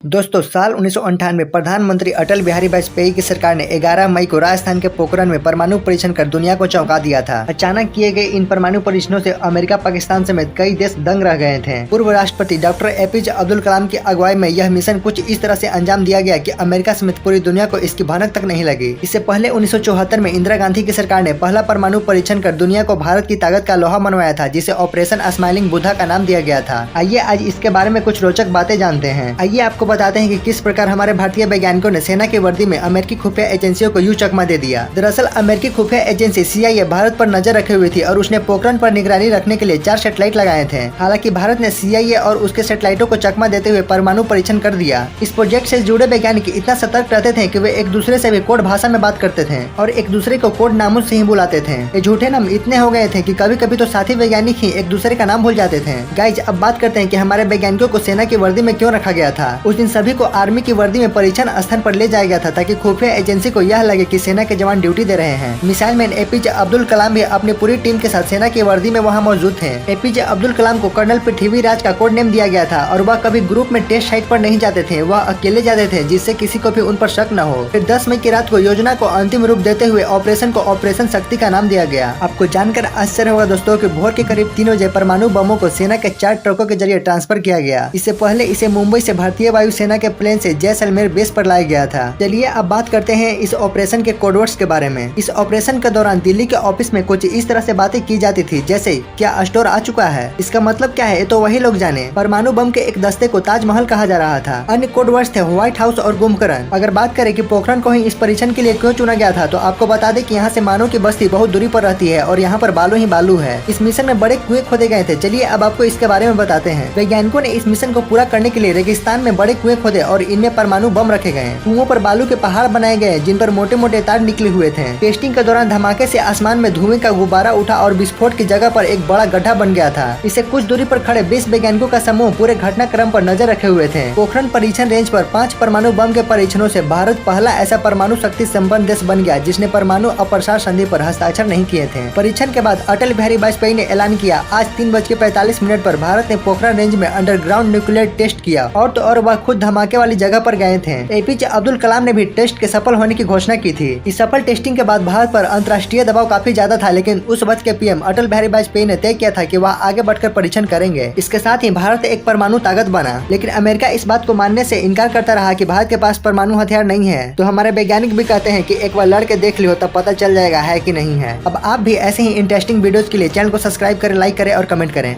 दोस्तों, साल 1998 प्रधानमंत्री अटल बिहारी वाजपेयी की सरकार ने 11 मई को राजस्थान के पोखरण में परमाणु परीक्षण कर दुनिया को चौंका दिया था। अचानक किए गए इन परमाणु परीक्षणों से अमेरिका, पाकिस्तान समेत कई देश दंग रह गए थे। पूर्व राष्ट्रपति डॉक्टर एपीजे अब्दुल कलाम की अगुवाई में यह मिशन कुछ इस तरह से अंजाम दिया गया कि अमेरिका समेत पूरी दुनिया को इसकी भनक तक नहीं लगी। इससे पहले 1974 में इंदिरा गांधी की सरकार ने पहला परमाणु परीक्षण कर दुनिया को भारत की ताकत का लोहा मनवाया था, जिसे ऑपरेशन स्माइलिंग बुद्धा का नाम दिया गया था। आइए आज इसके बारे में कुछ रोचक बातें जानते हैं। आइए आपको बताते हैं कि किस प्रकार हमारे भारतीय वैज्ञानिकों ने सेना की वर्दी में अमेरिकी खुफिया एजेंसियों को यूं चकमा दे दिया। दरअसल अमेरिकी खुफिया एजेंसी CIA भारत पर नजर रखे हुई थी और उसने पोखरण पर निगरानी रखने के लिए 4 सैटेलाइट लगाए थे। हालांकि भारत ने CIA और उसके सैटेलाइटों को चकमा देते हुए परमाणु परीक्षण कर दिया। इस प्रोजेक्ट से जुड़े वैज्ञानिक इतना सतर्क रहते थे कि वे एक दूसरे से भी कोड भाषा में बात करते थे और एक दूसरे को कोड नामों से ही बुलाते थे। ये झूठे नाम इतने हो गए थे कि कभी कभी तो साथी वैज्ञानिक ही एक दूसरे का नाम भूल जाते थे। गाइज, अब बात करते हैं कि हमारे वैज्ञानिकों को सेना की वर्दी में क्यों रखा गया था। उस दिन सभी को आर्मी की वर्दी में परीक्षण स्थान पर ले जाया गया था ताकि खुफिया एजेंसी को यह लगे कि सेना के जवान ड्यूटी दे रहे हैं। Missile man APJ Abdul Kalam भी अपनी पूरी टीम के साथ सेना की वर्दी में वहां मौजूद थे। एपीजे अब्दुल कलाम को कर्नल पृथ्वीराज का कोड नेम दिया गया था और वह कभी ग्रुप में टेस्ट साइट पर नहीं जाते थे, वह अकेले जाते थे जिससे किसी को भी उन पर शक न हो। फिर 10 मई की रात को योजना को अंतिम रूप देते हुए ऑपरेशन को ऑपरेशन शक्ति का नाम दिया गया। आपको जानकर आश्चर्य होगा दोस्तों कि भोर के करीब 3 बजे परमाणु बमों को सेना के 4 ट्रकों के जरिए ट्रांसफर किया गया। इससे पहले इसे मुंबई से भारतीय वायुसेना के प्लेन से जैसलमेर बेस पर लाया गया था। चलिए अब बात करते हैं इस ऑपरेशन के कोडवर्ड्स के बारे में। इस ऑपरेशन के दौरान दिल्ली के ऑफिस में कुछ इस तरह से बातें की जाती थी, जैसे क्या स्टोर आ चुका है। इसका मतलब क्या है ये तो वही लोग जाने। परमाणु बम के एक दस्ते को ताजमहल कहा जा रहा था। अन्य कोडवर्ड्स थे व्हाइट हाउस और कुंभकर्ण। अगर बात करें कि पोखरण को ही इस परीक्षण के लिए क्यों चुना गया था, तो आपको बता दें कि यहाँ से मानव की बस्ती बहुत दूरी पर रहती है और यहाँ पर बालू ही बालू है। इस मिशन में बड़े कुएं खोदे गए थे। चलिए अब आपको इसके बारे में बताते हैं। वैज्ञानिकों ने इस मिशन को पूरा करने के लिए रेगिस्तान में बड़े कुएं खोदे और इनमें परमाणु बम रखे गए। कुओं पर बालू के पहाड़ बनाए गए जिन पर मोटे मोटे तार निकले हुए थे। टेस्टिंग के दौरान धमाके से आसमान में धुएं का गुब्बारा उठा और विस्फोट की जगह पर एक बड़ा गड्ढा बन गया था। इसे कुछ दूरी पर खड़े 20 वैज्ञानिकों का समूह पूरे घटनाक्रम पर नजर रखे हुए थे। पोखरण परीक्षण रेंज पर 5 परमाणु बम के परीक्षणों से भारत पहला ऐसा परमाणु शक्ति संपन्न देश बन गया जिसने परमाणु अप्रसार संधि पर हस्ताक्षर नहीं किए थे। परीक्षण के बाद अटल बिहारी वाजपेयी ने ऐलान किया, आज 3:45 पर भारत ने पोखरण रेंज में अंडरग्राउंड न्यूक्लियर टेस्ट किया और तो और वह खुद धमाके वाली जगह पर गए थे। एपीजे अब्दुल कलाम ने भी टेस्ट के सफल होने की घोषणा की थी। इस सफल टेस्टिंग के बाद भारत पर अंतर्राष्ट्रीय दबाव काफी ज्यादा था, लेकिन उस वक्त के पीएम अटल बिहारी वाजपेयी ने तय किया था कि वह आगे बढ़कर परीक्षण करेंगे। इसके साथ ही भारत एक परमाणु ताकत बना, लेकिन अमेरिका इस बात को मानने से इनकार करता रहा कि भारत के पास परमाणु हथियार नहीं है। तो हमारे वैज्ञानिक भी कहते हैं कि एक बार लड़के देख लियो तब पता चल जाएगा है कि नहीं है। अब आप भी ऐसे ही इंटरेस्टिंग वीडियोस के लिए चैनल को सब्सक्राइब करें, लाइक करें और कमेंट करें।